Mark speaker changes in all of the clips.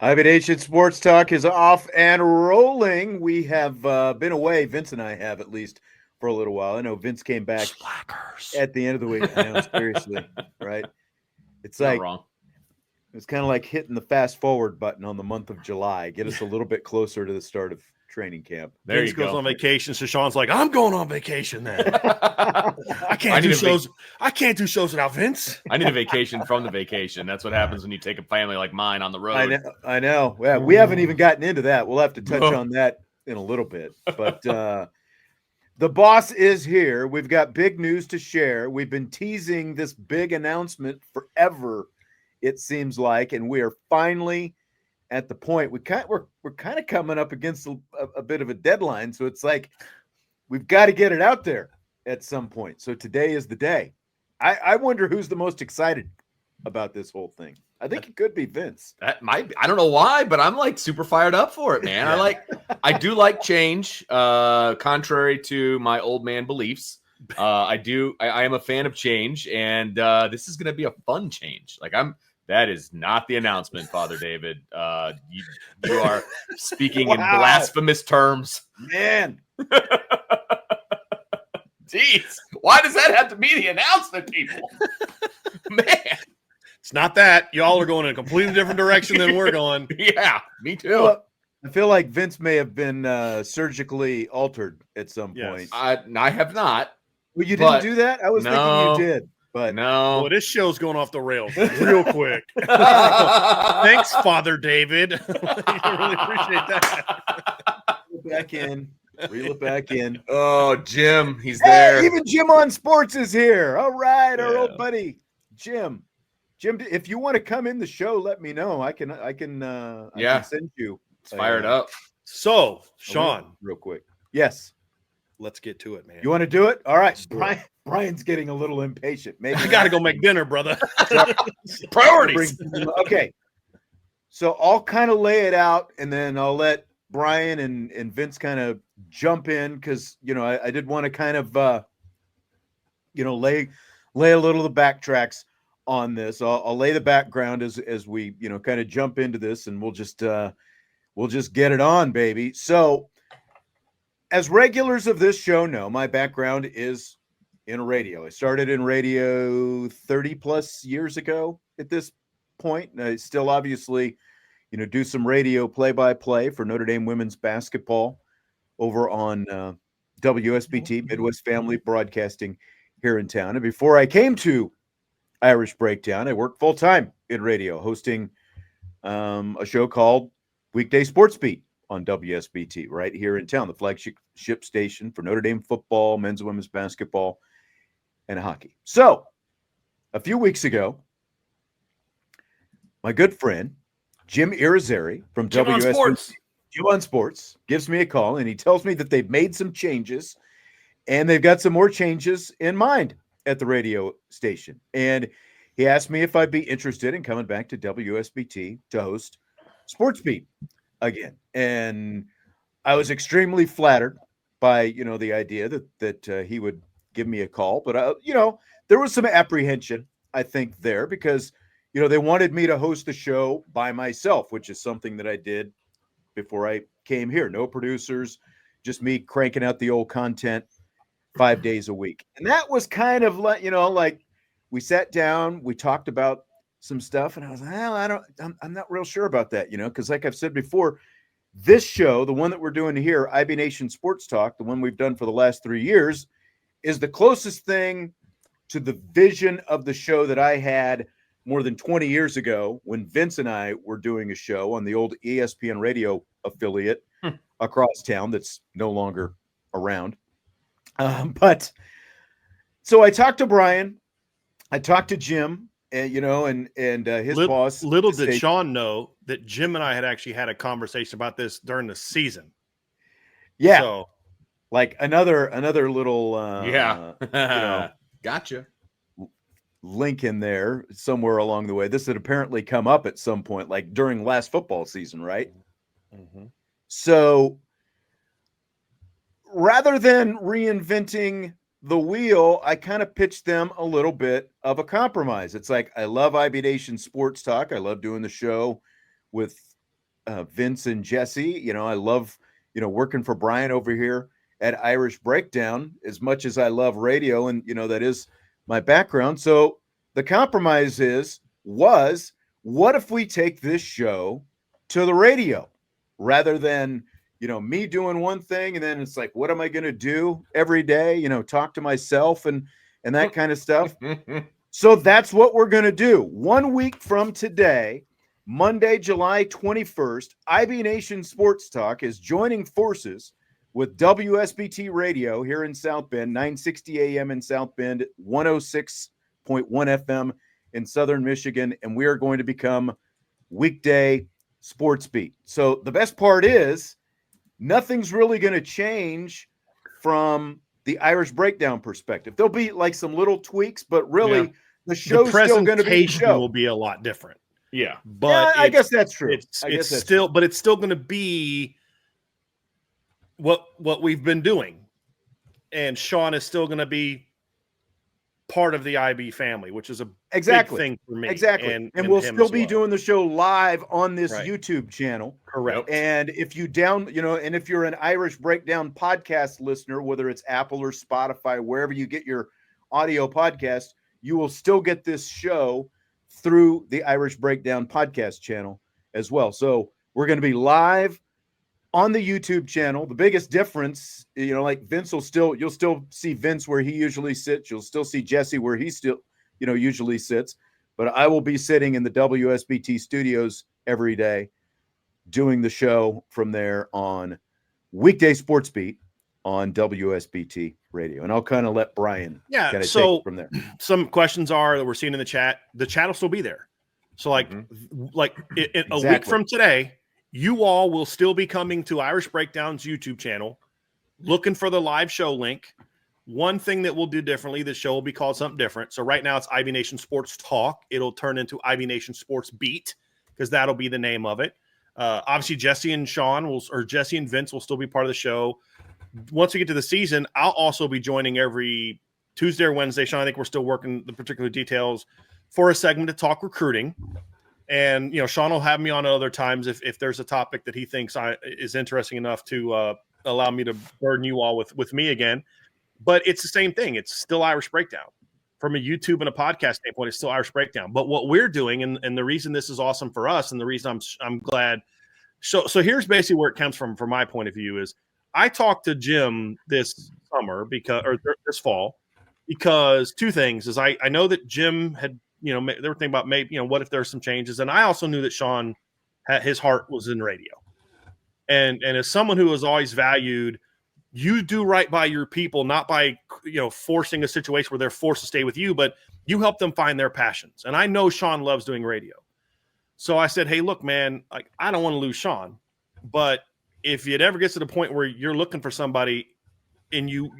Speaker 1: Nation Sports Talk is off and rolling. We have been away. Vince and I have, at least for a little while. I know Vince came back at the end of the week. I know, seriously, right? It's
Speaker 2: Not
Speaker 1: like
Speaker 2: wrong.
Speaker 1: it's kind of like hitting the fast forward button on the month of July. Get us a little bit closer to the start of training camp.
Speaker 2: There
Speaker 3: Vince
Speaker 2: you
Speaker 3: goes
Speaker 2: go.
Speaker 3: on vacation, so Sean's like, "I'm going on vacation then. I can't
Speaker 2: need
Speaker 3: do
Speaker 2: a
Speaker 3: shows. I can't do shows without Vince."
Speaker 2: I need a vacation from the vacation. That's what happens when you take a family like mine on the road.
Speaker 1: I know. Yeah, we haven't even gotten into that. We'll have to touch on that in a little bit. But the boss is here. We've got big news to share. We've been teasing this big announcement forever, it seems like, and we are finally at the point. We're kind of coming up against a bit of a deadline, so it's like we've got to get it out there at some point. So today is the day. I wonder who's the most excited about this whole thing. I think it could be Vince.
Speaker 2: That might be. I don't know why, but I'm like super fired up for it, man.
Speaker 1: Yeah.
Speaker 2: I do like change, contrary to my old man beliefs. I am a fan of change, and this is going to be a fun change. That is not the announcement, Father David. You are speaking in blasphemous terms.
Speaker 1: Man.
Speaker 2: Jeez, why does that have to be the announcement, people? Man.
Speaker 3: It's not that. Y'all are going in a completely different direction than we're going.
Speaker 2: Yeah, me too.
Speaker 1: Well, I feel like Vince may have been surgically altered at some point.
Speaker 2: I have not.
Speaker 1: Well, you didn't do that? I was thinking you did. But
Speaker 2: no.
Speaker 3: Well, this show's going off the rails real quick. Thanks, Father David. I really appreciate that.
Speaker 1: Reel it back in.
Speaker 2: Oh, Jim, he's there.
Speaker 1: Even Jim on Sports is here. All right, our old buddy, Jim. Jim, if you want to come in the show, let me know. I can send you.
Speaker 2: It's fired up.
Speaker 3: So, Sean,
Speaker 1: real quick. Yes.
Speaker 3: Let's get to it, man.
Speaker 1: You want to do it? All right. Brian's getting a little impatient. Maybe
Speaker 3: I got to go make dinner, brother.
Speaker 2: Priorities.
Speaker 1: Okay. So I'll kind of lay it out, and then I'll let Brian and Vince kind of jump in because, I did want to kind of, lay a little of the backtracks on this. I'll lay the background as we, kind of jump into this, and we'll just get it on, baby. So as regulars of this show know, my background is in radio. I started in radio 30 plus years ago at this point. And I still obviously, do some radio play-by-play for Notre Dame women's basketball over on WSBT, Midwest Family Broadcasting here in town. And before I came to Irish Breakdown, I worked full-time in radio, hosting a show called Weekday Sportsbeat on WSBT right here in town, the flagship station for Notre Dame football, men's and women's basketball, and hockey. So a few weeks ago, my good friend, Jim Irizarry from WSBT, Jim on Sports, gives me a call, and he tells me that they've made some changes, and they've got some more changes in mind at the radio station. And he asked me if I'd be interested in coming back to WSBT to host Sportsbeat again. And I was extremely flattered by, the idea that he would give me a call. But, there was some apprehension, I think, there because, they wanted me to host the show by myself, which is something that I did before I came here. No producers, just me cranking out the old content 5 days a week. And that was kind of like, we sat down, we talked about some stuff, and I was like, I'm not real sure about that, because like I've said before, this show, the one that we're doing here, IB Nation Sports Talk, the one we've done for the last 3 years, is the closest thing to the vision of the show that I had more than 20 years ago when Vince and I were doing a show on the old ESPN radio affiliate across town that's no longer around. But so I talked to Brian, I talked to Jim, and his boss.
Speaker 3: Little did Sean know that Jim and I had actually had a conversation about this during the season.
Speaker 1: Yeah,
Speaker 3: so,
Speaker 1: like another little
Speaker 2: gotcha
Speaker 1: link in there somewhere along the way. This had apparently come up at some point, like during last football season, right?
Speaker 3: Mm-hmm.
Speaker 1: So rather than reinventing the wheel, I kind of pitched them a little bit of a compromise. It's like, I love IB Nation Sports Talk. I love doing the show with Vince and Jesse. You know, I love, working for Brian over here at Irish Breakdown as much as I love radio, and that is my background. So the compromise was what if we take this show to the radio rather than me doing one thing and then it's like, what am I going to do every day? Talk to myself and that kind of stuff. So that's what we're going to do. 1 week from today, Monday, July 21st, IB Nation Sports Talk is joining forces with WSBT Radio here in South Bend, 960 AM in South Bend, 106.1 FM in Southern Michigan, and we are going to become Weekday Sportsbeat. So the best part is nothing's really going to change from the Irish Breakdown perspective. There'll be like some little tweaks, but really the show's still going to be the show.
Speaker 3: Will be a lot different.
Speaker 2: Yeah,
Speaker 3: but
Speaker 1: I guess that's true.
Speaker 3: It's still going to be what we've been doing, and Sean is still going to be part of the IB family, which is a big thing for me.
Speaker 1: Exactly, and we'll still be doing the show live on this YouTube channel.
Speaker 3: Correct.
Speaker 1: And if you and if you're an Irish Breakdown podcast listener, whether it's Apple or Spotify, wherever you get your audio podcast, you will still get this show through the Irish Breakdown podcast channel as well. So we're going to be live on the YouTube channel. The biggest difference, like Vince you'll still see Vince where he usually sits. You'll still see Jesse where he still, usually sits. But I will be sitting in the WSBT studios every day doing the show from there on Weekday Sportsbeat on WSBT Radio. And I'll kind of let Brian take from there.
Speaker 3: Some questions that we're seeing in the chat. The chat will still be there. So a week from today, you all will still be coming to Irish Breakdown's YouTube channel, looking for the live show link. One thing that we'll do differently, the show will be called something different. So right now it's IB Nation Sports Talk. It'll turn into IB Nation Sports Beat because that'll be the name of it. Obviously, Jesse and Vince will still be part of the show. Once we get to the season, I'll also be joining every Tuesday or Wednesday. Sean, I think we're still working the particular details for a segment to talk recruiting. And, Sean will have me on at other times if there's a topic that he thinks is interesting enough to allow me to burden you all with me again. But it's the same thing. It's still Irish Breakdown. From a YouTube and a podcast standpoint, it's still Irish Breakdown. But what we're doing, and the reason this is awesome for us and the reason I'm glad. So here's basically where it comes from my point of view is I talked to Jim this fall because two things is I know that Jim had, they were thinking about maybe, what if there's some changes. And I also knew that Sean his heart was in radio. And as someone who has always valued, you do right by your people, not by, forcing a situation where they're forced to stay with you, but you help them find their passions. And I know Sean loves doing radio. So I said, hey, look, man, I don't want to lose Sean, but if it ever gets to the point where you're looking for somebody and you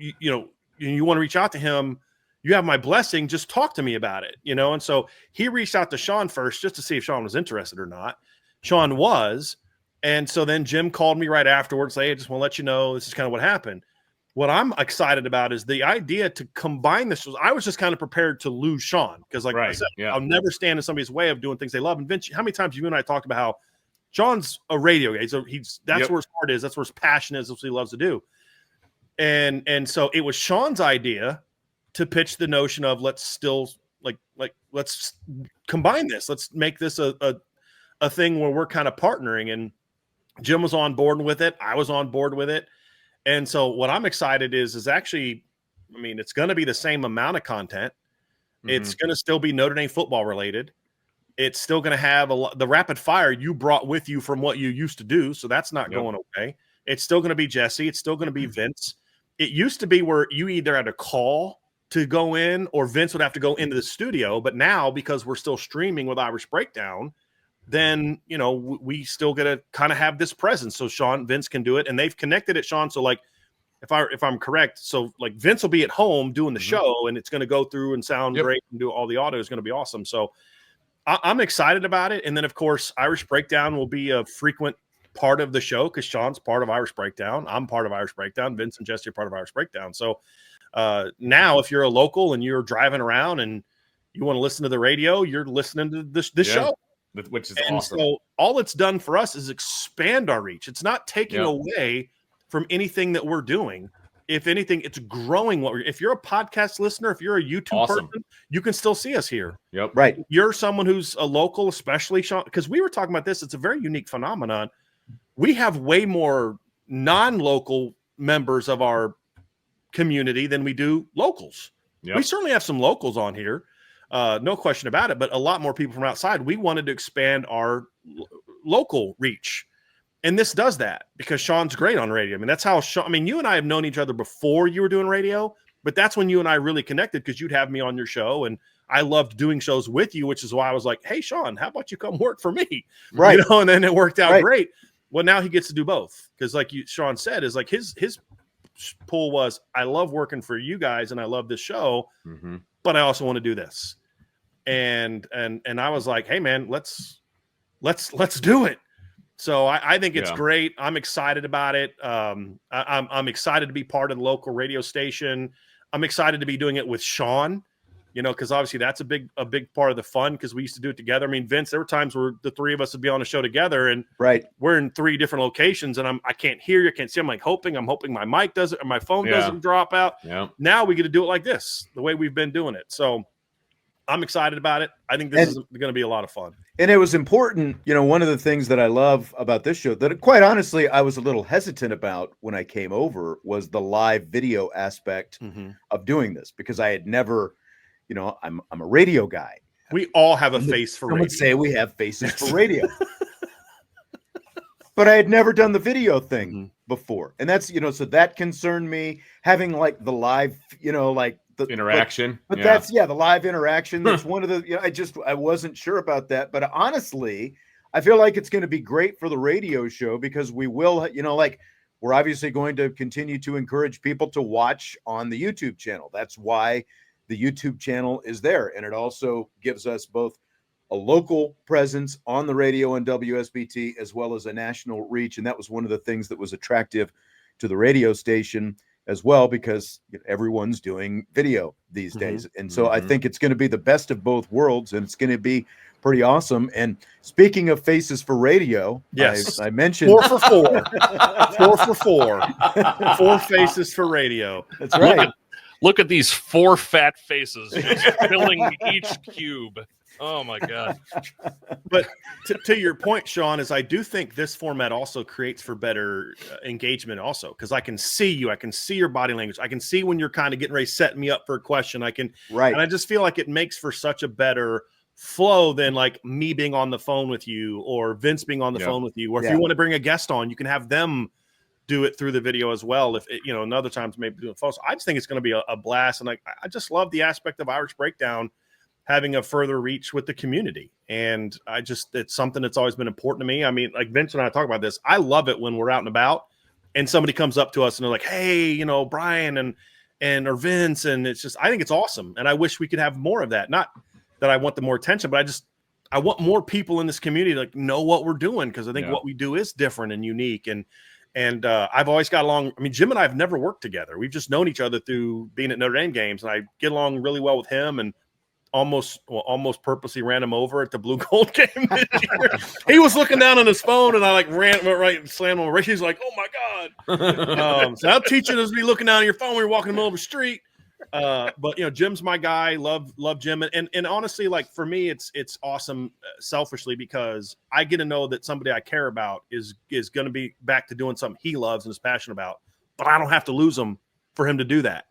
Speaker 3: want to reach out to him, you have my blessing, just talk to me about it, And so he reached out to Sean first just to see if Sean was interested or not. Sean was. And so then Jim called me right afterwards. Hey, I just want to let you know this is kind of what happened. What I'm excited about is the idea to combine this. I was just kind of prepared to lose Sean because, I said, I'll never stand in somebody's way of doing things they love. And Vince, how many times you and I talked about how Sean's a radio guy? So that's where his heart is. That's where his passion is. That's what he loves to do. And so it was Sean's idea to pitch the notion of let's combine this. Let's make this a thing where we're kind of partnering. And Jim was on board with it. I was on board with it. And so what I'm excited is actually, it's going to be the same amount of content. Mm-hmm. It's going to still be Notre Dame football related. It's still going to have the rapid fire you brought with you from what you used to do. So that's not going away. It's still going to be Jesse. It's still going to be Vince. It used to be where you either had to call to go in or Vince would have to go into the studio. But now, because we're still streaming with Irish Breakdown, then, we still got to kind of have this presence. So Vince can do it. And they've connected it, Sean. So if I'm correct, so Vince will be at home doing the show and it's going to go through and sound great and do all the audio is going to be awesome. So I'm excited about it. And then of course, Irish Breakdown will be a frequent part of the show because Sean's part of Irish Breakdown. I'm part of Irish Breakdown. Vince and Jesse are part of Irish Breakdown. So now if you're a local and you're driving around and you want to listen to the radio, you're listening to this show.
Speaker 2: which is
Speaker 3: and
Speaker 2: awesome.
Speaker 3: So all it's done for us is expand our reach. It's not taking away from anything that we're doing. If anything, it's growing. If you're a podcast listener, if you're a YouTube person, you can still see us here.
Speaker 2: Yep.
Speaker 1: Right.
Speaker 3: If you're someone who's a local, especially Sean, because we were talking about this. It's a very unique phenomenon. We have way more non-local members of our community than we do locals. Yep. We certainly have some locals on here. No question about it, but a lot more people from outside. We wanted to expand our local reach. And this does that because Sean's great on radio. I mean, that's how Sean, I mean, you and I have known each other before you were doing radio, but that's when you and I really connected because you'd have me on your show. And I loved doing shows with you, which is why I was like, hey, Sean, how about you come work for me?
Speaker 1: Right.
Speaker 3: You know, and then it worked out great. Well, now he gets to do both because like Sean said, is like his pull was, I love working for you guys and I love this show, but I also want to do this. And I was like, hey man, let's do it. So I think it's great. I'm excited about it. I'm excited to be part of the local radio station. I'm excited to be doing it with Sean, you know, because obviously that's a big part of the fun because we used to do it together. I mean, Vince, there were times where the three of us would be on a show together and we're in 3 different locations and I can't hear you, I can't see. I'm hoping my mic doesn't or my phone doesn't drop out. Yeah. Now we get to do it like this, the way we've been doing it. So I'm excited about it. I think this is going to be a lot of fun.
Speaker 1: And it was important, you know, one of the things that I love about this show that quite honestly, I was a little hesitant about when I came over was the live video aspect of doing this because I had never, you know, I'm a radio guy.
Speaker 3: We all have a face for radio.
Speaker 1: Some would say we have faces for radio. But I had never done the video thing before. And that's, you know, so that concerned me having like the live, you know, like the
Speaker 2: interaction.
Speaker 1: But that's the live interaction. That's one of the, you know, I wasn't sure about that. But honestly, I feel like it's going to be great for the radio show because we will, you know, like we're obviously going to continue to encourage people to watch on the YouTube channel. That's why the YouTube channel is there. And it also gives us both a local presence on the radio and WSBT as well as a national reach. And that was one of the things that was attractive to the radio station as well, because everyone's doing video these days. And so I think it's going to be the best of both worlds and it's going to be pretty awesome. And speaking of faces for radio,
Speaker 3: yes,
Speaker 1: I mentioned
Speaker 3: 4 for 4, 4 for 4, 4 faces for radio.
Speaker 1: That's right.
Speaker 4: Look at these 4 fat faces just filling each cube. Oh my God.
Speaker 3: But to your point, Sean, is I do think this format also creates for better engagement also, because I can see you, I can see your body language. I can see when you're kind of getting ready to set me up for a question. And I just feel like it makes for such a better flow than like me being on the phone with you or Vince being on the phone with you. Or if you want to bring a guest on, you can have them do it through the video as well. If it, you know, and other times maybe doing phone. So I just think it's going to be a blast. And I just love the aspect of Irish Breakdown having a further reach with the community. And it's something that's always been important to me. I mean, like Vince and I talk about this. I love it when we're out and about and somebody comes up to us and they're like, hey, you know, Brian or Vince. And it's just, I think it's awesome. And I wish we could have more of that. Not that I want the more attention, but I want more people in this community to like know what we're doing. Cause I think what we do is different and unique. And I've always got along. I mean, Jim and I have never worked together. We've just known each other through being at Notre Dame games. And I get along really well with him and almost purposely ran him over at the Blue Gold game this year. He was looking down on his phone, and I like went right and slammed him. He's like, "Oh my God!" So I'm teaching us to be looking down on your phone when you're walking in the middle of the street. But you know, Jim's my guy. Love Jim, and honestly, like for me, it's awesome. Selfishly, because I get to know that somebody I care about is going to be back to doing something he loves and is passionate about. But I don't have to lose him for him to do that.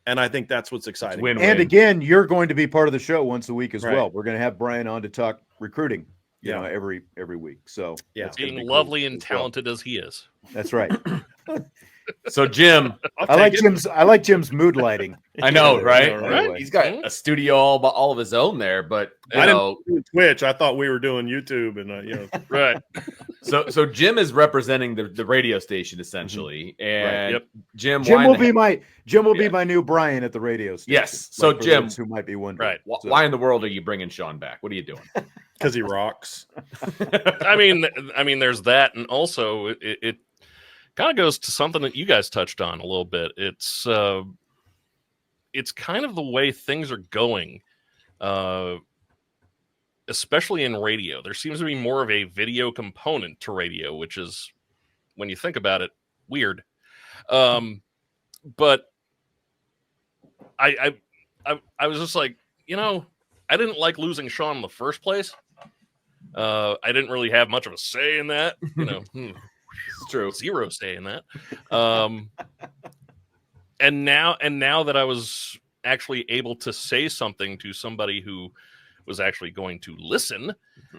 Speaker 3: And I think that's what's exciting.
Speaker 2: Win-win.
Speaker 1: And again, you're going to be part of the show once a week as well. We're going to have Brian on to talk recruiting, you know, every week. So
Speaker 4: being lovely and talented as he is.
Speaker 1: That's right.
Speaker 2: So Jim,
Speaker 1: I like Jim's mood lighting.
Speaker 2: I know, right?
Speaker 1: Anyway.
Speaker 2: He's got a studio all of his own there, but
Speaker 3: I didn't do Twitch. I thought we were doing YouTube, and you know,
Speaker 4: right.
Speaker 2: So Jim is representing the radio station essentially, and Jim
Speaker 1: will be my new Brian at the radio station.
Speaker 2: Yes. So Jim,
Speaker 1: who might be wondering,
Speaker 4: right?
Speaker 2: Why in the world are you bringing Sean back? What are you doing?
Speaker 3: Because he rocks.
Speaker 4: I mean, there's that, and also it kind of goes to something that you guys touched on a little bit. It's kind of the way things are going. especially in radio, there seems to be more of a video component to radio, which is, when you think about it, weird. But I was just like, I didn't like losing Sean in the first place. I didn't really have much of a say in that.
Speaker 2: It's true.
Speaker 4: Zero say in that. And now that I was actually able to say something to somebody who was actually going to listen,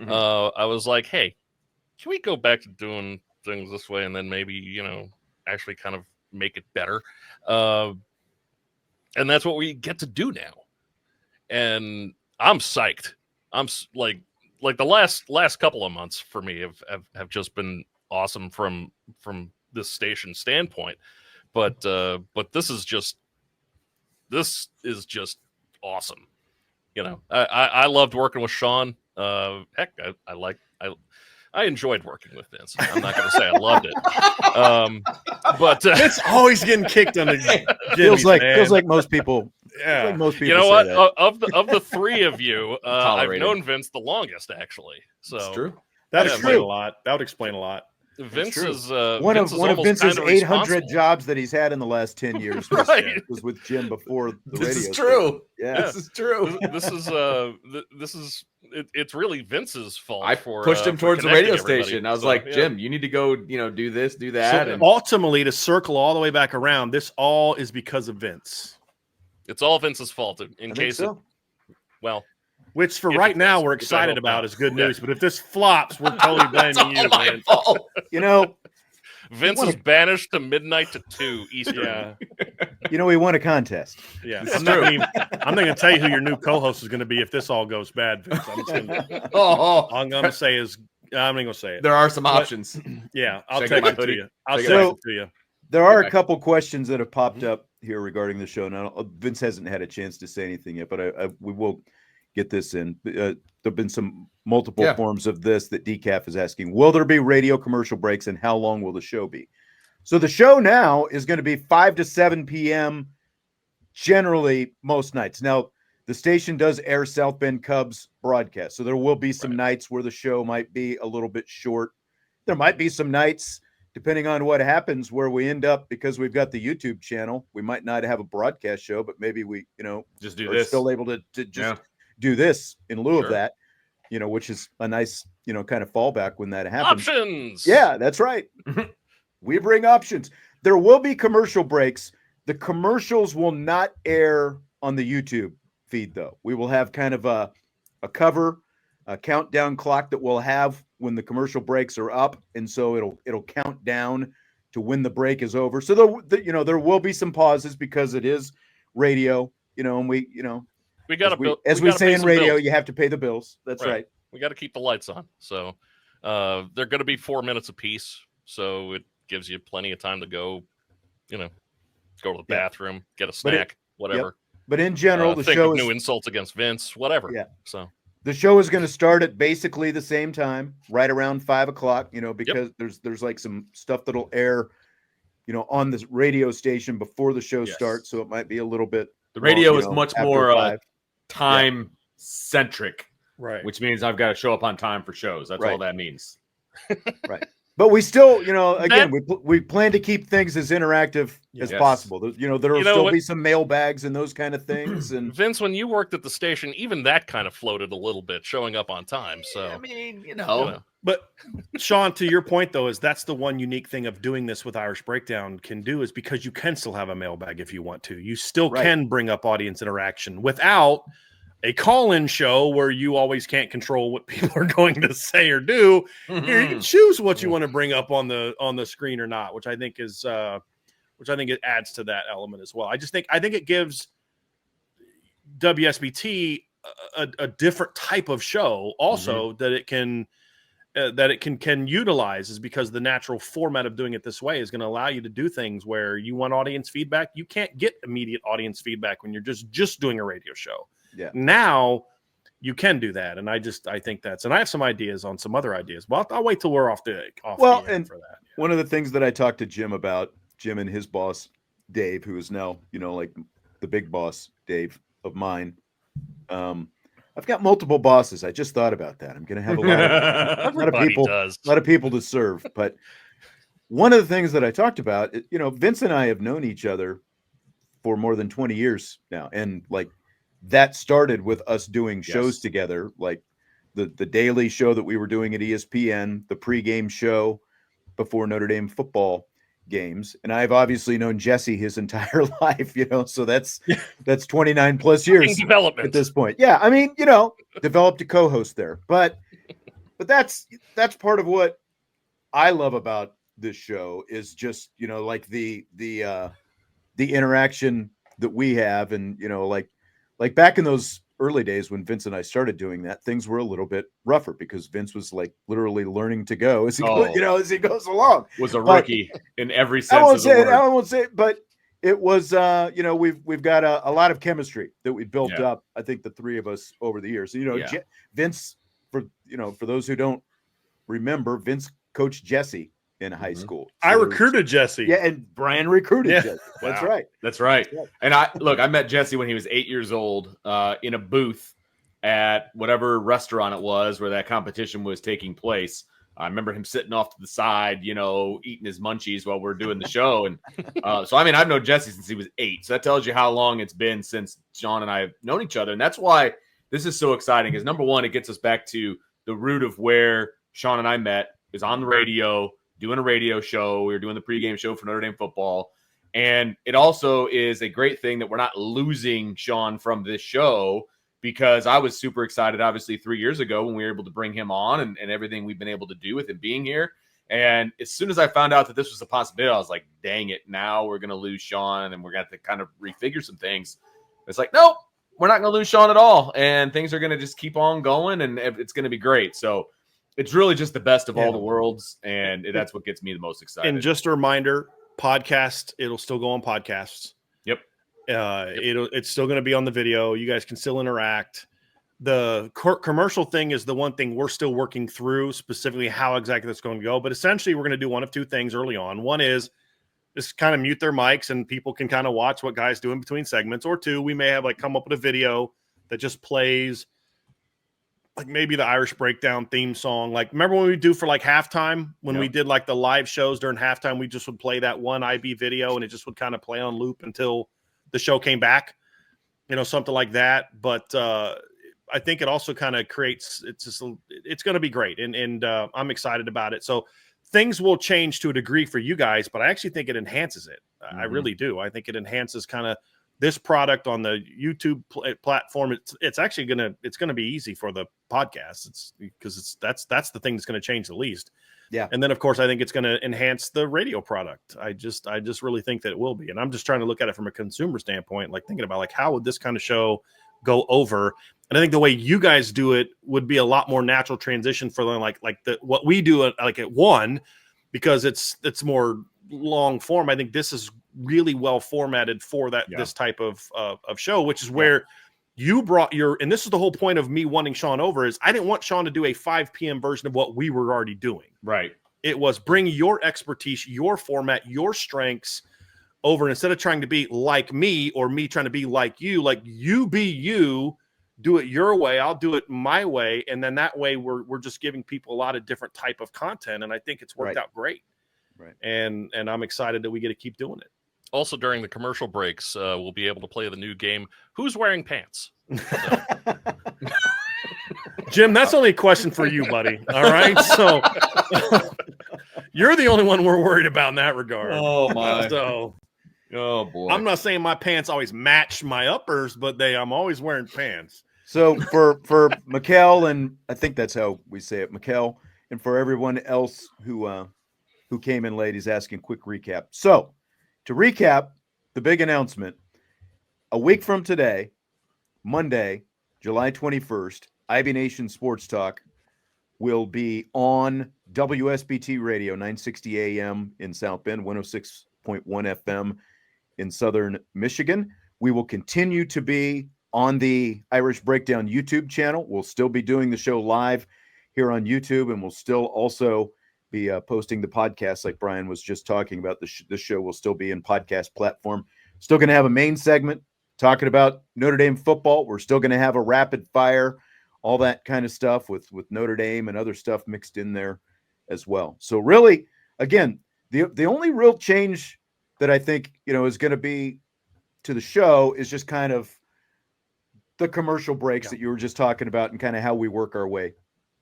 Speaker 4: I was like, hey, can we go back to doing things this way and then maybe, actually kind of make it better? And that's what we get to do now. And I'm psyched. I'm like the last couple of months for me have just been awesome from this station standpoint. But this is just awesome. I loved working with Sean. Heck, I enjoyed working with Vince. I'm not going to say I loved it. But
Speaker 3: it's always getting kicked on the
Speaker 1: feels like most people.
Speaker 3: Yeah,
Speaker 1: like most people.
Speaker 4: You know what?
Speaker 1: That.
Speaker 4: Of the three of you, I've known Vince the longest, actually. So
Speaker 2: it's true.
Speaker 3: That would explain a lot. That would explain a lot.
Speaker 4: Vince is
Speaker 1: one of Vince's 800
Speaker 4: responsible.
Speaker 1: jobs that he's had in the last 10 years was with Jim before the radio.
Speaker 2: This is true.
Speaker 1: Yeah,
Speaker 2: this is true.
Speaker 4: This is it's really Vince's fault.
Speaker 2: I pushed him towards the radio station. I was like, Jim, you need to go, do this, do that.
Speaker 3: So ultimately, to circle all the way back around, this all is because of Vince.
Speaker 4: It's all Vince's fault. In case
Speaker 1: so.
Speaker 3: Which for right now we're excited about is good news. But if this flops, we're totally blaming you, Vince.
Speaker 4: Vince is banished to midnight to 2 Eastern.
Speaker 3: Yeah.
Speaker 1: We won a contest.
Speaker 3: Yeah. I'm not going to tell you who your new co-host is going to be if this all goes bad, Vince. All I'm going to say is I'm not going to say it.
Speaker 2: There are some options.
Speaker 3: Yeah. I'll text it to you. I'll text it to you.
Speaker 1: There are a couple questions that have popped up here regarding the show. Now, Vince hasn't had a chance to say anything yet, but we will get this in. There have been some multiple forms of this that Decaf is asking. Will there be radio commercial breaks, and how long will the show be? So the show now is going to be 5 to 7 p.m. generally most nights. Now, the station does air South Bend Cubs broadcast, so there will be some nights where the show might be a little bit short. There might be some nights, depending on what happens, where we end up, because we've got the YouTube channel, we might not have a broadcast show, but maybe we,
Speaker 2: just do
Speaker 1: are
Speaker 2: this.
Speaker 1: still able to just do this in lieu of that, which is a nice, kind of fallback when that happens.
Speaker 4: Options.
Speaker 1: Yeah, that's right. We bring options. There will be commercial breaks. The commercials will not air on the YouTube feed, though. We will have kind of a cover, a countdown clock that we'll have when the commercial breaks are up, and so it'll count down to when the break is over. So there will be some pauses because it is radio, and we got to as we say in radio, you have to pay the bills. That's right.
Speaker 4: We got to keep the lights on. So they're going to be 4 minutes apiece. So it gives you plenty of time to go, go to the bathroom, get a snack, whatever.
Speaker 1: But in general, the show is
Speaker 4: new insults against Vince, whatever.
Speaker 1: Yeah.
Speaker 4: So
Speaker 1: the show is going to start at basically the same time, right around 5 o'clock, because there's like some stuff that'll air, on this radio station before the show starts. So it might be a little bit.
Speaker 2: The radio is much more time centric,
Speaker 3: right?
Speaker 2: Which means I've got to show up on time for shows. That's all that means.
Speaker 1: Right. But we still, again, we plan to keep things as interactive as possible. There will still be some mailbags and those kind of things. And
Speaker 4: Vince, when you worked at the station, even that kind of floated a little bit, showing up on time. So
Speaker 2: I mean,
Speaker 3: But Sean, to your point though, that's the one unique thing of doing this with Irish Breakdown can do, is because you can still have a mailbag if you want to. You still can bring up audience interaction without a call-in show where you always can't control what people are going to say or do. Here, you can choose what you want to bring up on the screen or not, which I think it adds to that element as well. I think it gives WSBT a different type of show also that it can utilize, is because the natural format of doing it this way is going to allow you to do things where you want audience feedback. You can't get immediate audience feedback when you're just doing a radio show.
Speaker 1: Yeah.
Speaker 3: Now you can do that, and I think that's, and I have some ideas on some other ideas. But I'll wait till we're off the air for that. Yeah.
Speaker 1: One of the things that I talked to Jim about, Jim and his boss Dave, who is now like the big boss Dave of mine. I've got multiple bosses. I just thought about that. I'm going to have a lot of people to serve. But one of the things that I talked about, Vince and I have known each other for more than 20 years now. And like that started with us doing shows together, like the daily show that we were doing at ESPN, the pregame show before Notre Dame football games. And I've obviously known Jesse his entire life, so that's 29 plus years
Speaker 4: development
Speaker 1: at this point. Yeah. I mean, developed a co-host there, but that's part of what I love about this show is just, like the interaction that we have. And, like back in those early days when Vince and I started doing that, things were a little bit rougher because Vince was like literally learning to go as he goes along.
Speaker 2: Was a rookie in every sense of the word.
Speaker 1: I won't say it, but it was we've got a lot of chemistry that we built up. I think the three of us over the years. Vince, for those who don't remember, Vince coached Jesse in high school.
Speaker 3: So I recruited Jesse.
Speaker 1: Yeah, and Brian recruited Jesse. That's right.
Speaker 2: That's right. And I met Jesse when he was 8 years old in a booth at whatever restaurant it was where that competition was taking place. I remember him sitting off to the side, eating his munchies while we're doing the show. And so, I've known Jesse since he was 8. So that tells you how long it's been since Sean and I have known each other. And that's why this is so exciting because, number one, it gets us back to the root of where Sean and I met is on the radio, doing a radio show. We were doing the pregame show for Notre Dame football. And it also is a great thing that we're not losing Sean from this show because I was super excited, obviously, 3 years ago when we were able to bring him on and everything we've been able to do with him being here. And as soon as I found out that this was a possibility, I was like, dang it, now we're going to lose Sean and we're going to have to kind of refigure some things. It's like, nope, we're not going to lose Sean at all. And things are going to just keep on going and it's going to be great. So it's really just the best of all the worlds, and that's what gets me the most excited.
Speaker 3: And just a reminder, podcast, it'll still go on podcasts.
Speaker 2: Yep.
Speaker 3: It's still going to be on the video. You guys can still interact. The commercial thing is the one thing we're still working through, specifically how exactly that's going to go. But essentially, we're going to do one of two things early on. One is just kind of mute their mics, and people can kind of watch what guys do in between segments. Or two, we may have come up with a video that just plays like maybe the Irish Breakdown theme song. Like, remember when we do for halftime when we did the live shows during halftime, we just would play that one IB video and it just would kind of play on loop until the show came back, something like that. But I think it also kind of creates, it's going to be great. And I'm excited about it. So things will change to a degree for you guys, but I actually think it enhances it. I really do. I think it enhances kind of this product on the YouTube platform. It's actually gonna be easy for the podcast. It's because that's the thing that's going to change the least.
Speaker 1: Yeah.
Speaker 3: And then of course I think it's going to enhance the radio product. I just really think that it will be. And I'm just trying to look at it from a consumer standpoint, thinking about how would this kind of show go over. And I think the way you guys do it would be a lot more natural transition for them, what we do at one, because it's more long form. I think this is really well formatted for this type of show, which is where you brought and this is the whole point of me wanting Sean over is I didn't want Sean to do a 5 p.m. version of what we were already doing.
Speaker 2: Right.
Speaker 3: It was bring your expertise, your format, your strengths over. And instead of trying to be like me or me trying to be like you be you, do it your way. I'll do it my way. And then that way we're just giving people a lot of different type of content. And I think it's worked out great.
Speaker 1: Right.
Speaker 3: And I'm excited that we get to keep doing it.
Speaker 4: Also, during the commercial breaks, we'll be able to play the new game, Who's Wearing Pants? So.
Speaker 3: Jim, that's only a question for you, buddy. All right? So you're the only one we're worried about in that regard.
Speaker 2: Oh, my.
Speaker 3: So,
Speaker 2: oh, boy.
Speaker 3: I'm not saying my pants always match my uppers, but I'm always wearing pants.
Speaker 1: So for Mikkel, and I think that's how we say it, Mikkel, and for everyone else who came in late, he's asking quick recap. So to recap the big announcement, a week from today, Monday, July 21st, IB Nation Sports Talk will be on WSBT Radio, 960 AM in South Bend, 106.1 FM in Southern Michigan. We will continue to be on the Irish Breakdown YouTube channel. We'll still be doing the show live here on YouTube, and we'll still also be posting the podcast like Brian was just talking about. This show will still be in podcast platform. Still going to have a main segment talking about Notre Dame football. We're still going to have a rapid fire all that kind of stuff with Notre Dame and other stuff mixed in there as well. So really, again, the only real change that I think, is going to be to the show is just kind of the commercial breaks that you were just talking about and kind of how we work our way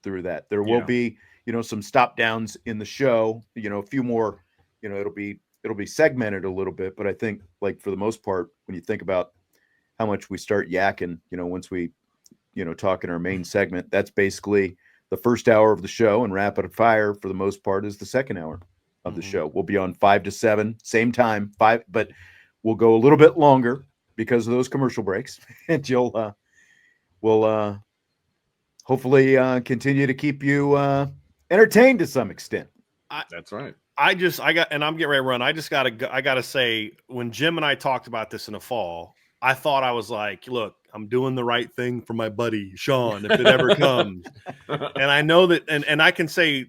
Speaker 1: through that. There will be, some stop downs in the show, a few more, it'll be segmented a little bit, but I think like for the most part, when you think about how much we start yakking, once we, talk in our main segment, that's basically the first hour of the show, and rapid fire for the most part is the second hour of the show. We'll be on 5 to 7, same time, 5, but we'll go a little bit longer because of those commercial breaks, and we'll hopefully continue to keep you entertained to some extent.
Speaker 2: That's right.
Speaker 3: I'm getting ready to run. I gotta say, when Jim and I talked about this in the fall, I thought I was like, look, I'm doing the right thing for my buddy Sean if it ever comes. And I know that, and I can say,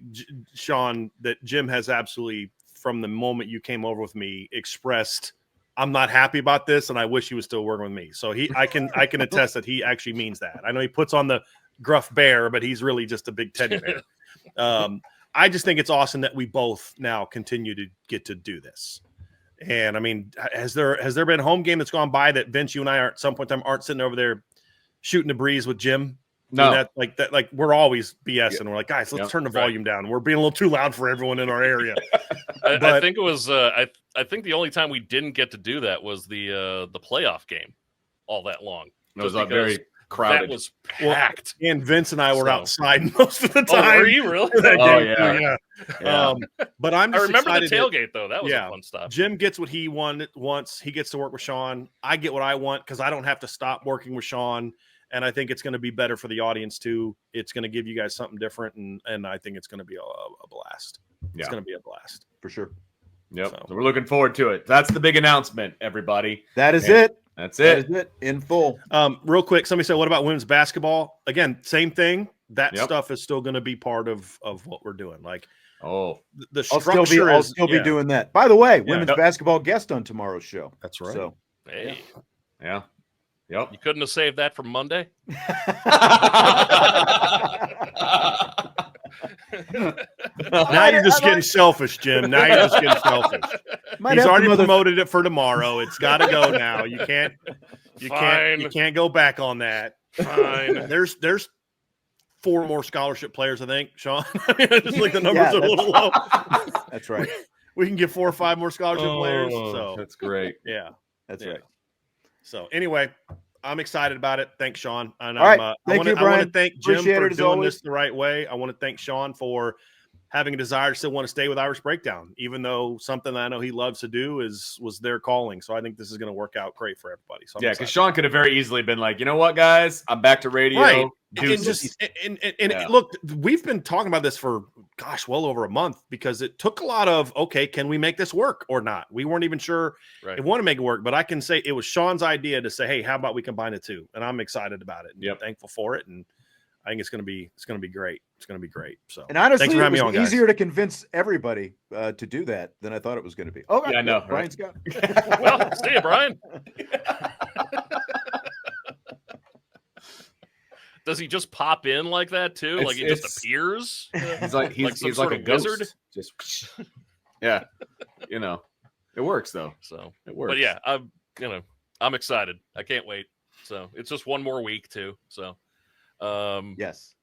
Speaker 3: Sean, that Jim has absolutely, from the moment you came over with me, expressed, I'm not happy about this, and I wish he was still working with me. So I can attest that he actually means that. I know he puts on the gruff bear, but he's really just a big teddy bear. I just think it's awesome that we both now continue to get to do this. And I mean, has there been a home game that's gone by that Vince, you and I at some point in time aren't sitting over there shooting the breeze with Jim?
Speaker 2: No,
Speaker 3: like we're always BSing. We're like, guys, let's turn the volume down. We're being a little too loud for everyone in our area.
Speaker 4: I think it was. I think the only time we didn't get to do that was the playoff game all that long.
Speaker 2: It was very crowded.
Speaker 4: That was packed.
Speaker 3: And Vince and I were outside most of the time.
Speaker 4: Oh, were you really?
Speaker 3: Yeah. But I
Speaker 4: remember the tailgate though. That was a fun stuff.
Speaker 3: Jim gets what he wants. He gets to work with Sean. I get what I want because I don't have to stop working with Sean. And I think it's going to be better for the audience too. It's going to give you guys something different, and I think it's going to be a blast. It's going to be a blast
Speaker 1: for sure.
Speaker 2: Yep. So we're looking forward to it. That's the big announcement, everybody.
Speaker 1: That is it.
Speaker 2: That's it.
Speaker 1: That is it in full.
Speaker 3: Real quick, somebody said, what about women's basketball? Again, same thing. That stuff is still going to be part of what we're doing. Like, the structure
Speaker 1: I'll still be doing that. By the way, women's basketball guest on tomorrow's show.
Speaker 3: That's right.
Speaker 1: So,
Speaker 4: hey.
Speaker 2: Yeah. Yep.
Speaker 4: You couldn't have saved that from Monday?
Speaker 3: Now you're just getting selfish, Jim. Now you're just getting selfish. He's already promoted it for tomorrow. It's got to go now. You can't go back on that.
Speaker 4: Fine.
Speaker 3: There's 4 more scholarship players, I think, Sean. Just like the numbers are a little low.
Speaker 1: That's right.
Speaker 3: We can get 4 or 5 more scholarship players. So
Speaker 2: that's great.
Speaker 3: Yeah,
Speaker 1: that's right.
Speaker 3: So anyway, I'm excited about it. Thanks, Sean. And
Speaker 1: all right. Thank you, Brian.
Speaker 3: I want to thank Jim for doing this the right way. I want to thank Sean for having a desire to still want to stay with Irish Breakdown, even though something that I know he loves to do was their calling. So I think this is going to work out great for everybody. So
Speaker 2: because Sean could have very easily been like, you know what, guys, I'm back to radio.
Speaker 3: Right. Look, we've been talking about this for well over a month because it took a lot of can we make this work or not? We weren't even sure if we want to make it work, but I can say it was Sean's idea to say, hey, how about we combine the two? And I'm excited about it. And thankful for it. And I think it's going to be great. It's going to be great. So,
Speaker 1: and honestly, it was easier to convince everybody to do that than I thought it was going to be. Oh,
Speaker 2: yeah, I know.
Speaker 1: Brian's got
Speaker 4: it. Well, see you, Brian. Does he just pop in like that too? Like he just appears?
Speaker 2: He's like a wizard. Just yeah, it works though.
Speaker 4: So
Speaker 2: it works.
Speaker 4: But yeah, I'm excited. I can't wait. So it's just one more week too. So
Speaker 1: yes.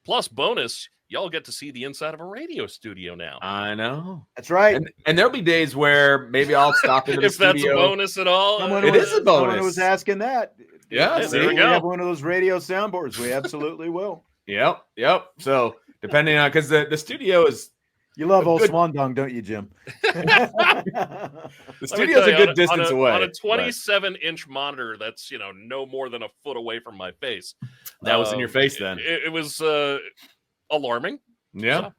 Speaker 4: Plus bonus, y'all get to see the inside of a radio studio now.
Speaker 2: I know.
Speaker 1: That's right.
Speaker 2: And there'll be days where maybe I'll stop into the
Speaker 4: if
Speaker 2: studio.
Speaker 4: That's a bonus at all.
Speaker 2: It is a bonus.
Speaker 1: Someone was asking that.
Speaker 2: Yeah,
Speaker 4: there we
Speaker 1: go. We have one of those radio soundboards. We absolutely will.
Speaker 2: Yep. So depending on because the studio is.
Speaker 1: You love old Swan Dong, don't you, Jim?
Speaker 2: The studio's a good distance away.
Speaker 4: On a 27-inch monitor, that's no more than a foot away from my face.
Speaker 2: That was in your face then.
Speaker 4: It was alarming.
Speaker 2: Yeah.
Speaker 4: So.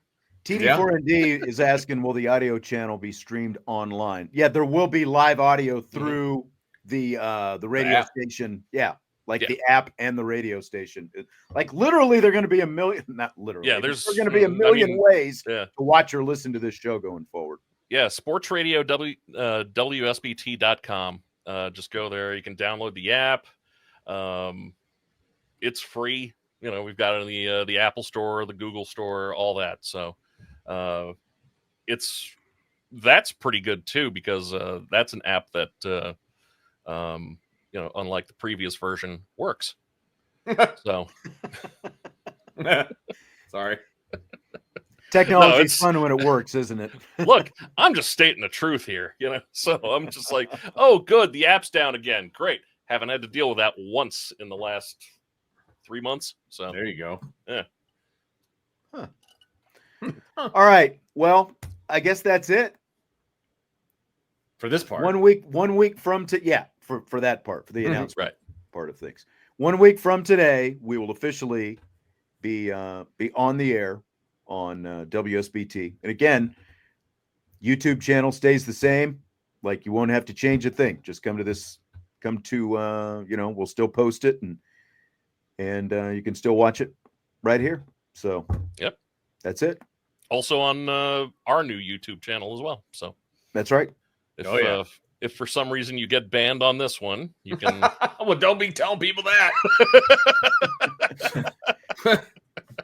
Speaker 1: TD4ND is asking, will the audio channel be streamed online? Yeah, there will be live audio through the radio station. Yeah. The app and the radio station. Like literally, they're going to be a million. Not literally.
Speaker 4: Yeah, there's
Speaker 1: going to be a million ways
Speaker 4: to
Speaker 1: watch or listen to this show going forward.
Speaker 4: Yeah, sports radio WSBT.com. Just go there. You can download the app. It's free. we've got it in the Apple Store, the Google Store, all that. So that's pretty good too, because that's an app that unlike the previous version, works. So
Speaker 2: sorry.
Speaker 1: Technology is fun when it works, isn't it?
Speaker 4: Look, I'm just stating the truth here, So I'm just like, oh, good, the app's down again. Great. Haven't had to deal with that once in the last 3 months. So
Speaker 2: there you go.
Speaker 4: Yeah.
Speaker 1: Huh. All right. Well, I guess that's it
Speaker 2: for this part.
Speaker 1: 1 week from for that part, for the announcement part of things. 1 week from today, we will officially be on the air on WSBT. And again, YouTube channel stays the same. Like, you won't have to change a thing. Just we'll still post it, and you can still watch it right here. So
Speaker 4: yep,
Speaker 1: that's it.
Speaker 4: Also on our new YouTube channel as well. So
Speaker 1: that's right.
Speaker 4: If for some reason you get banned on this one, you can.
Speaker 2: Well, don't be telling people that.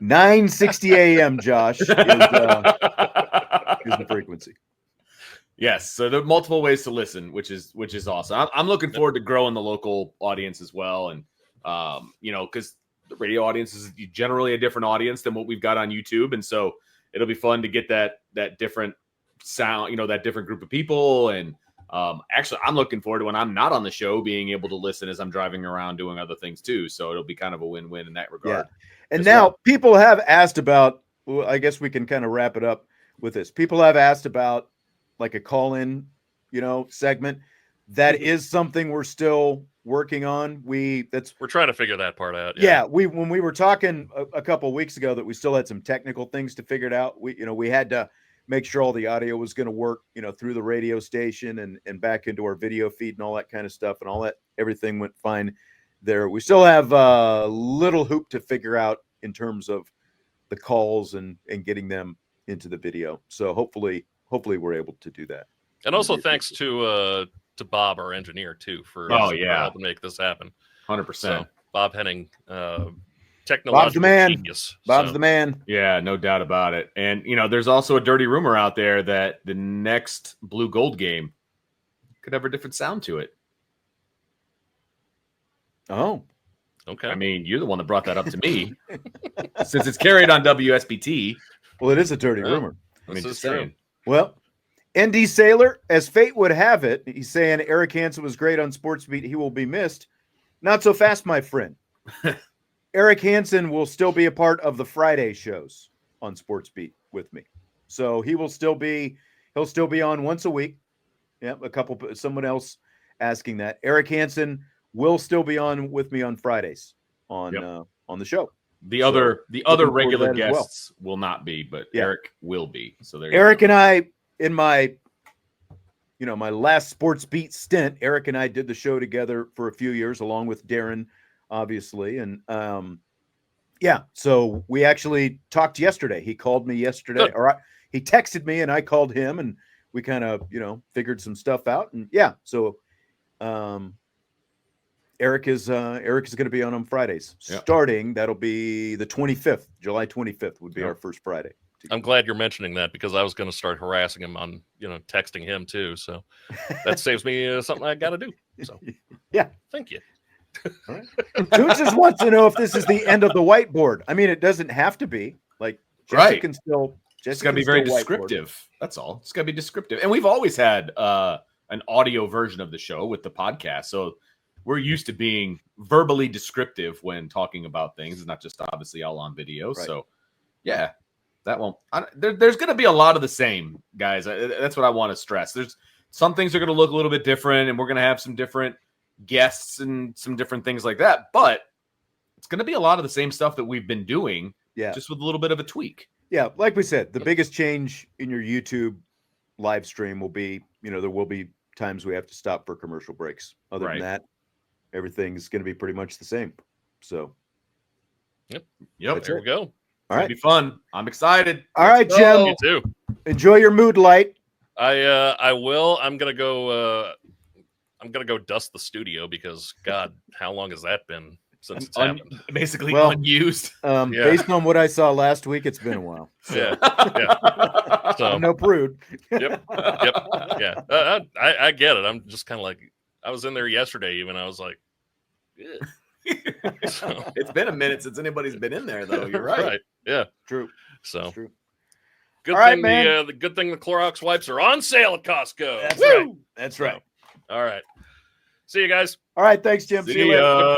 Speaker 1: 9:60 a.m. Josh is the frequency.
Speaker 2: Yes, so there are multiple ways to listen, which is awesome. I'm looking forward to growing the local audience as well, and because the radio audience is generally a different audience than what we've got on YouTube, and so it'll be fun to get that different sound, that different group of people, and actually, I'm looking forward to, when I'm not on the show, being able to listen as I'm driving around doing other things too. So it'll be kind of a win-win in that regard.
Speaker 1: Yeah. And now people have asked about, well, I guess we can kind of wrap it up with this. People have asked about like a call-in, segment. That is something we're still working on. We're
Speaker 4: trying to figure that part out.
Speaker 1: Yeah. When we were talking a couple of weeks ago that we still had some technical things to figure it out. We had to make sure all the audio was going to work, through the radio station and back into our video feed and all that kind of stuff, and all that, everything went fine there. We still have a little hoop to figure out in terms of the calls and getting them into the video. So hopefully we're able to do that.
Speaker 4: And also thanks to Bob, our engineer, too, for helping make this happen.
Speaker 2: 100%.
Speaker 4: So, Bob Henning, technological genius.
Speaker 1: Bob's the man.
Speaker 2: Yeah, no doubt about it. And there's also a dirty rumor out there that the next Blue Gold game could have a different sound to it.
Speaker 1: Oh,
Speaker 4: okay.
Speaker 2: I mean, you're the one that brought that up to me. Since it's carried on WSBT.
Speaker 1: Well, it is a dirty rumor.
Speaker 2: I mean, just saying.
Speaker 1: Well, ND Sailor, as fate would have it, he's saying Eric Hansen was great on SportsBeat. He will be missed. Not so fast, my friend. Eric Hansen will still be a part of the Friday shows on SportsBeat with me. So he'll still be on once a week. Yeah, someone else asking that. Eric Hansen will still be on with me on Fridays on the show.
Speaker 2: The other regular guests will not be, but Eric will be. So there.
Speaker 1: Eric and I, in my my last SportsBeat stint, Eric and I did the show together for a few years, along with Darren, obviously, and so we actually talked yesterday. He called me yesterday, he texted me, and I called him, and we kind of figured some stuff out, and so Eric is going to be on Fridays starting. That'll be the 25th, July 25th would be our first Friday.
Speaker 4: I'm glad you're mentioning that, because I was going to start harassing him on, texting him too. So that saves me something I got to do. So thank you.
Speaker 1: All right. Dude just wants to know if this is the end of the whiteboard. I mean, it doesn't have to be. Like, Jessica can still. It's got to
Speaker 2: be very descriptive. That's all. It's got to be descriptive. And we've always had an audio version of the show with the podcast, so we're used to being verbally descriptive when talking about things. It's not just obviously all on video. Right. So, that won't. There's going to be a lot of the same, guys. That's what I want to stress. There's some things are going to look a little bit different, and we're going to have some different guests and some different things like that. But it's going to be a lot of the same stuff that we've been doing, just with a little bit of a tweak.
Speaker 1: Yeah, like we said, the biggest change in your YouTube live stream will be, there will be times we have to stop for commercial breaks. Other than that, everything's going to be pretty much the same. So,
Speaker 4: yep, there we go.
Speaker 1: All right,
Speaker 2: it'll be fun. I'm excited.
Speaker 1: All right, Jim.
Speaker 4: You too.
Speaker 1: Enjoy your mood light.
Speaker 4: I will. I'm gonna go dust the studio, because God, how long has that been since it's happened.
Speaker 2: Basically
Speaker 1: Well,
Speaker 2: unused.
Speaker 1: Based on what I saw last week, it's been a while.
Speaker 4: Yeah. So
Speaker 1: I'm no prude.
Speaker 4: Yep. Yeah. I get it. I'm just kind of like, I was in there yesterday. Even I was like, so.
Speaker 2: It's been a minute since anybody's been in there, though. You're right.
Speaker 4: Right. Yeah.
Speaker 1: True.
Speaker 4: So
Speaker 1: True.
Speaker 4: good
Speaker 1: All right,
Speaker 4: thing
Speaker 1: man.
Speaker 4: the good thing the Clorox wipes are on sale at Costco.
Speaker 1: That's
Speaker 4: Woo!
Speaker 1: right. That's right.
Speaker 4: All right. See you guys.
Speaker 1: All right. Thanks, Jim. See you
Speaker 2: See
Speaker 1: later.
Speaker 2: ya.